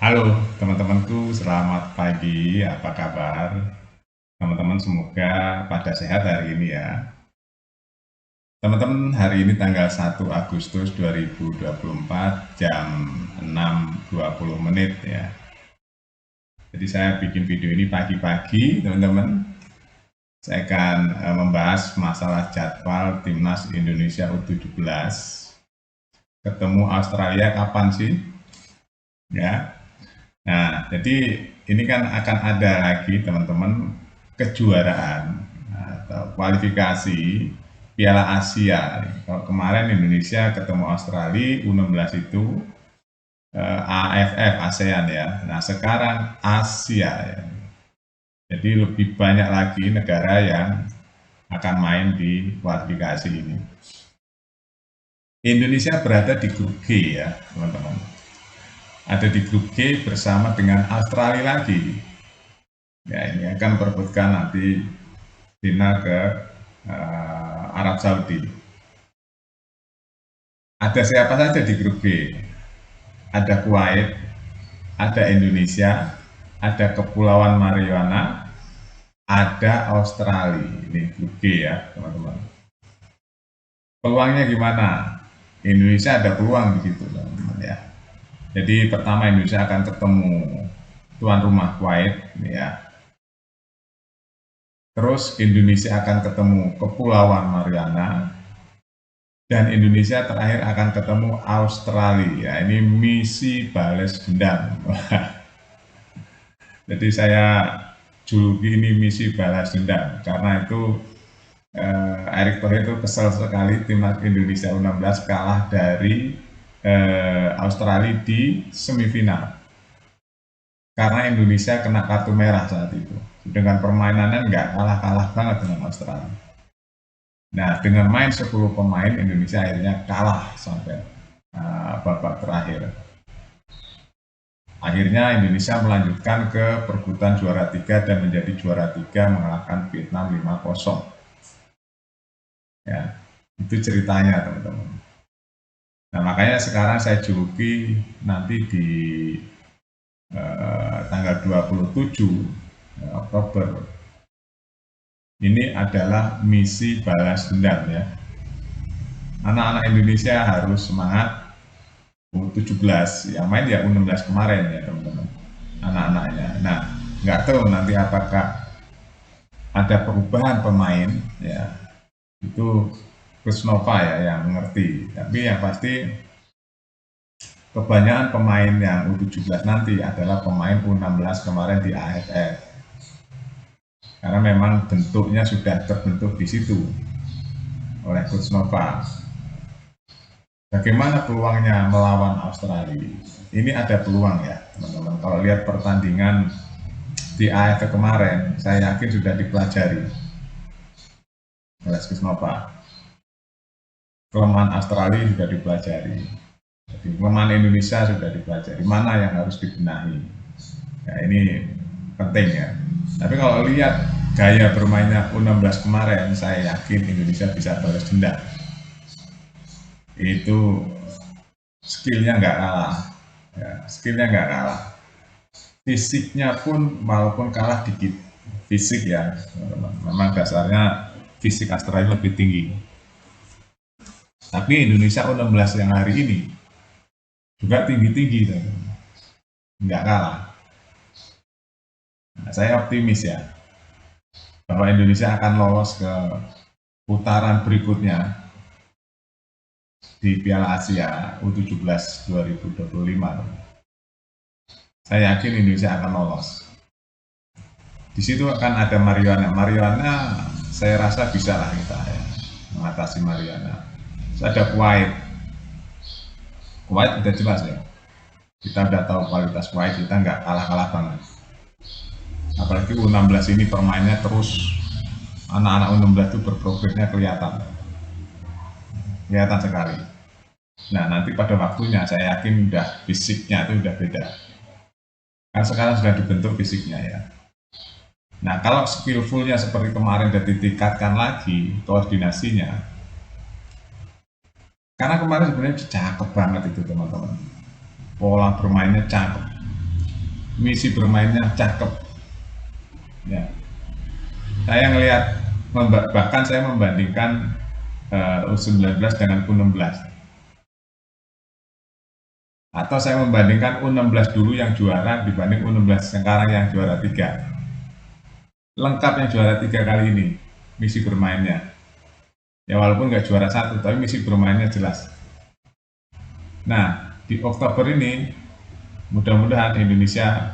Halo teman-temanku, selamat pagi. Apa kabar? Teman-teman semoga pada sehat hari ini ya. Teman-teman, hari ini tanggal 1 Agustus 2024 jam 6.20 menit ya. Jadi saya bikin video ini pagi-pagi, teman-teman. Saya akan membahas masalah jadwal Timnas Indonesia U17 ketemu Australia kapan sih? Ya. Nah, jadi ini kan akan ada lagi teman-teman kejuaraan atau kualifikasi Piala Asia. Kalau kemarin Indonesia ketemu Australia U16 itu AFF ASEAN ya. Nah, sekarang Asia ya. Jadi lebih banyak lagi negara yang akan main di kualifikasi ini. Indonesia berada di grup G ya, teman-teman. Ada di grup G bersama dengan Australia lagi. Ya, ini akan perebutkan nanti final ke Arab Saudi. Ada siapa saja di grup G? Ada Kuwait, ada Indonesia, ada Kepulauan Mariana, ada Australia. Ini grup G ya, teman-teman. Peluangnya gimana? Indonesia ada peluang begitu, teman-teman ya. Jadi pertama Indonesia akan ketemu tuan rumah Kuwait, ya. Terus Indonesia akan ketemu Kepulauan Mariana, dan Indonesia terakhir akan ketemu Australia. Ini misi balas dendam. Jadi saya juluki ini misi balas dendam karena itu Erick Thohir itu kesal sekali timnas Indonesia U16 kalah dari Australia di semifinal karena Indonesia kena kartu merah saat itu. Dengan permainannya nggak kalah-kalah banget dengan Australia. Nah, dengan main 10 pemain, Indonesia akhirnya kalah sampai babak terakhir. Akhirnya Indonesia melanjutkan ke perebutan juara 3 dan menjadi juara 3 mengalahkan Vietnam 5-0. Ya, itu ceritanya teman-teman. Nah, makanya sekarang saya juluki nanti di tanggal 27 Oktober ini adalah misi balas dendam ya. Anak-anak Indonesia harus semangat. U17 yang main ya U16 kemarin ya teman-teman, anak-anaknya. Nah, nggak tahu nanti apakah ada perubahan pemain ya, itu Coach Nova ya yang mengerti. Tapi yang pasti kebanyakan pemain yang U17 nanti adalah pemain U16 kemarin di AFF. Karena memang bentuknya sudah terbentuk di situ oleh Coach Nova. Bagaimana peluangnya melawan Australia? Ini ada peluang ya teman-teman. Kalau lihat pertandingan di AFF kemarin, saya yakin sudah dipelajari oleh Coach Nova. Kelemahan Australia sudah dipelajari. Jadi, kelemahan Indonesia sudah dipelajari. Mana yang harus dibenahi? Ya, ini penting ya. Tapi kalau lihat gaya bermainnya U16 kemarin, saya yakin Indonesia bisa balas dendam. Itu skillnya nggak kalah, ya, skillnya nggak kalah. Fisiknya pun walaupun kalah dikit, fisik ya, memang dasarnya fisik Australia lebih tinggi. Tapi Indonesia U16 yang hari ini juga tinggi-tinggi, nggak kalah. Nah, saya optimis ya, bahwa Indonesia akan lolos ke putaran berikutnya di Piala Asia U17 2025. Saya yakin Indonesia akan lolos. Di situ akan ada Mariana. Mariana saya rasa bisa lah kita ya, mengatasi Mariana. Terus ada Kuwait. Kuwait udah jelas ya. Kita udah tahu kualitas Kuwait, kita nggak kalah-kalah banget. Apalagi U16 ini permainnya terus, anak-anak U16 itu berprogresnya kelihatan sekali. Nah, nanti pada waktunya saya yakin udah fisiknya itu udah beda. Kan sekarang sudah dibentuk fisiknya ya. Nah, kalau skillfulnya seperti kemarin dan ditingkatkan lagi koordinasinya, karena kemarin sebenarnya cakep banget itu teman-teman. Pola bermainnya cakep. misi bermainnya cakep. Ya. Saya ngelihat, bahkan saya membandingkan U19 dengan U16. Atau saya membandingkan U16 dulu yang juara dibanding U16 sekarang yang juara 3. Lengkap yang juara 3 kali ini misi bermainnya. Ya walaupun nggak juara 1, tapi misi bermainnya jelas. Nah, di Oktober ini mudah-mudahan Indonesia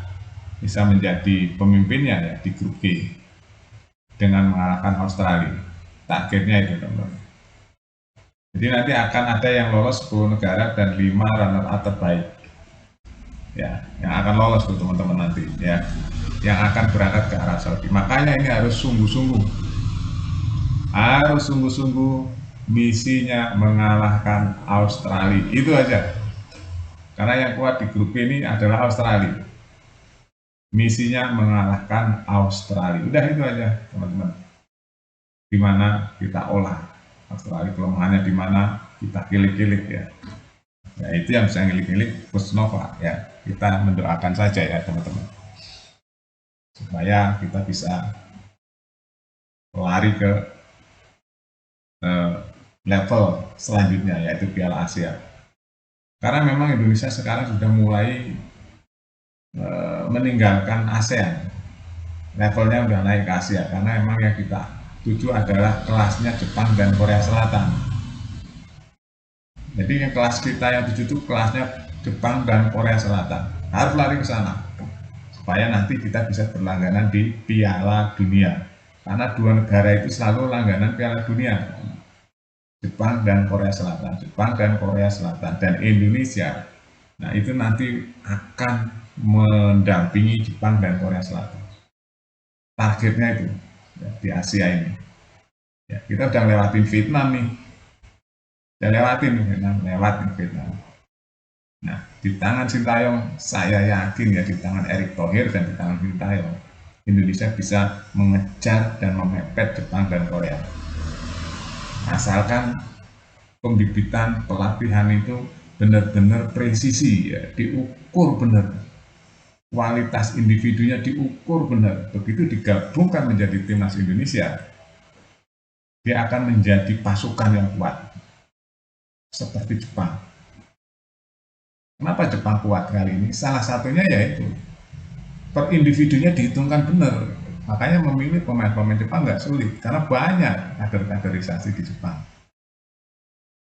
bisa menjadi pemimpinnya ya di grup G dengan mengalahkan Australia. Targetnya itu teman-teman. Jadi nanti akan ada yang lolos 10 negara dan 5 runner-up terbaik. Ya, yang akan lolos tuh teman-teman nanti ya. Yang akan berangkat ke Arab Saudi. Makanya ini harus sungguh-sungguh. Harus sungguh-sungguh misinya mengalahkan Australia. Itu aja. Karena yang kuat di grup ini adalah Australia. Misinya mengalahkan Australia. Udah itu aja, teman-teman. Dimana kita olah Australia, kelemahannya di mana kita kilik-kilik ya. Ya itu yang bisa kilik-kilik Coach Nova ya. Kita mendoakan saja ya teman-teman, supaya kita bisa lari ke level selanjutnya yaitu Piala Asia. Karena memang Indonesia sekarang sudah mulai meninggalkan ASEAN, levelnya udah naik ke Asia karena memang yang kita tuju adalah kelasnya Jepang dan Korea Selatan. Jadi yang kelas kita yang tuju itu kelasnya Jepang dan Korea Selatan. Harus lari ke sana supaya nanti kita bisa berlangganan di Piala Dunia. Karena dua negara itu selalu langganan Piala Dunia. Jepang dan Korea Selatan, Jepang dan Korea Selatan, dan Indonesia. Nah itu nanti akan mendampingi Jepang dan Korea Selatan. Targetnya itu ya, di Asia ini. Ya, kita udah lewatin Vietnam nih, udah lewatin Vietnam. Nah di tangan Sintayong, saya yakin ya di tangan Erick Thohir dan di tangan Sintayong, Indonesia bisa mengejar dan memepet Jepang dan Korea. Asalkan pembibitan pelatihan itu benar-benar presisi ya, diukur benar, kualitas individunya diukur benar. Begitu digabungkan menjadi timnas Indonesia, dia akan menjadi pasukan yang kuat seperti Jepang. Kenapa Jepang kuat kali ini? Salah satunya yaitu per individunya dihitungkan benar. Makanya memilih pemain-pemain Jepang nggak sulit karena banyak kaderisasi di Jepang.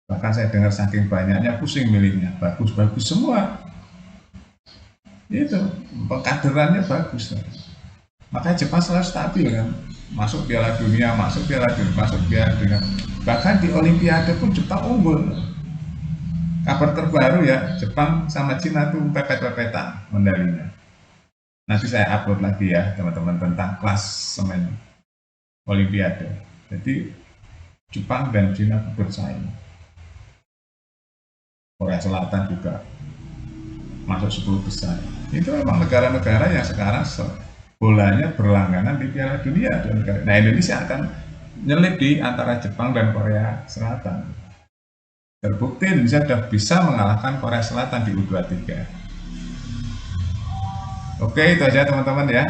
Bahkan saya dengar saking banyaknya pusing milihnya, bagus-bagus semua. Itu pengkaderannya bagus. Makanya Jepang selalu stabil kan, masuk Piala Dunia, masuk Piala Dunia. Bahkan di Olimpiade pun Jepang unggul. Kabar terbaru ya, Jepang sama Cina tuh pepet-pepetan medalinya. Nanti saya upload lagi ya teman-teman tentang klasemen Olimpiade. Jadi Jepang dan Cina bersaing. Korea Selatan juga masuk 10 besar. Itu memang negara-negara yang sekarang bolanya berlangganan di Piala Dunia. Nah Indonesia akan nyelip di antara Jepang dan Korea Selatan. Terbukti Indonesia sudah bisa mengalahkan Korea Selatan di U23. Oke, itu aja teman-teman ya.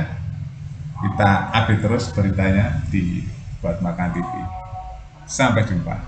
Kita update terus beritanya di Buat Makan TV. Sampai jumpa.